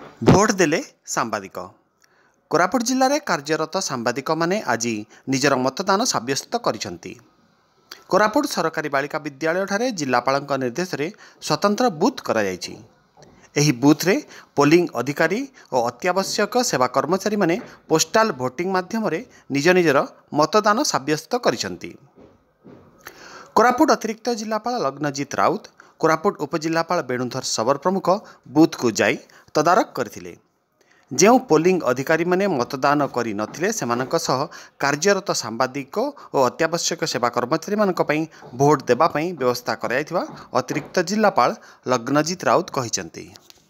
Vote देले सांबादिक कोरापुट जिले में कार्यरत सांबादिक माने आज निजर मतदान सब्यस्त करिसेंती। कोरापुट सरकारी बालिका विद्यालय ठारे जिलापाल निर्देश में स्वतंत्र बूथ करा जायछि। एही बूथ रे पोलिंग अधिकारी और अत्यावश्यक सेवा कर्मचारी माने पोस्टाल भोटिंग माध्यम निज निजर मतदान सब्यस्त करिसेंती। कोरापुट अतिरिक्त जिलापाल लग्नजीत राउत कोरापुट उपजिलापाल वेणुधर सबर प्रमुख बूथ को जाई तदारक करथिले। जो पोलिंग अधिकारी माने मतदान करि नथिले सेमानक सह कार्यरत सांबादिक और अत्यावश्यक सेवा कर्मचारी मानक पई भोट देबा पई व्यवस्था कराइथिबा अतिरिक्त जिलापाल लग्नजीत राउत कहिसेंती।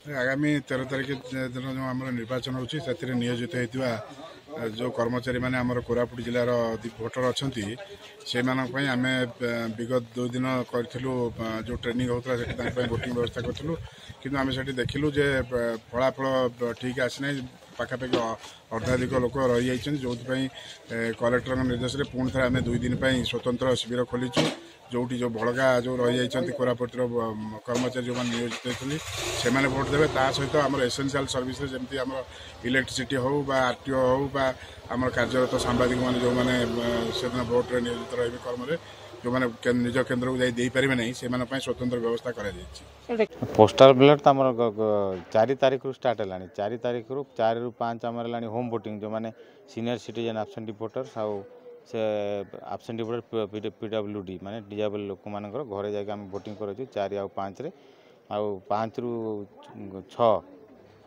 आगामी 13 तारिख दिन जो आम निर्वाचन होची से नियोजित होता जो कर्मचारी मैंने आम कोरापुट जिलार भोटर अच्छा से आम विगत 2 दिन करूँ जो ट्रेनिंग होता है भोटिंग व्यवस्था करूँ कि आम से देखिलु जे फलाफल ठीक आसना पाखापाखि अर्धाधिक लोक रही जाइए जो कलेक्टर निर्देश में पुणी थे आम 2 दिन स्वतंत्र शिविर खोलीचु जोटी जो भड़का जो रही जाइए कोरापुटर कर्मचारी जो नियोजित होती से भोट देवे ता सहित आम एसेंशियल सर्विस जमी आम इलेक्ट्रिसिटी हो आरटीओ हो आम कार्यरत सांबादिक मैंने जो मैंने से दिन भोट्रे नियोजित रही कर्म जो मैंने निज केन्द्र को जापारे ना से स्वतंत्र व्यवस्था कर पोस्टाल बैलेट तो आम 4 तारिख रू स्टार्ट है 4 तारिख रू 4 रू 5 आम होम भोटिंग जो मैंने सीनियर सिटीजन आबसेंटी भोटर्स आउ से आबसेंटी भोटर पीडब्ल्यूडी माने डिजेबल लोक मान घरे जाके आम भोटिंग कर 4 आउ 5 रे आउ 5 रू 6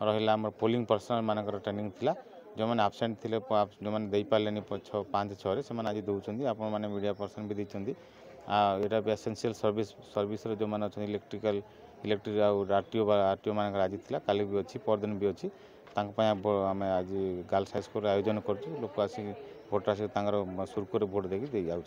रहा आम पोलिंग पर्सनल मान ट्रेनिंग थिला जो मैंने आबसेंट थे जो मैंने दे पारे 5 6 से आज दौरान आपण मैंने मीडिया पर्सन भी देते यहाँ भी एसेंशियल सर्विस जो मैंने अच्छा इलेक्ट्रिक आरटीओ मान आज थी काली भी अच्छी परदिन भी अच्छी आम आज गर्ल्स हाई स्कूल आयोजन कर लोक आसिक भोटर आसिक सुरखुरी भोट देकी जाऊँ।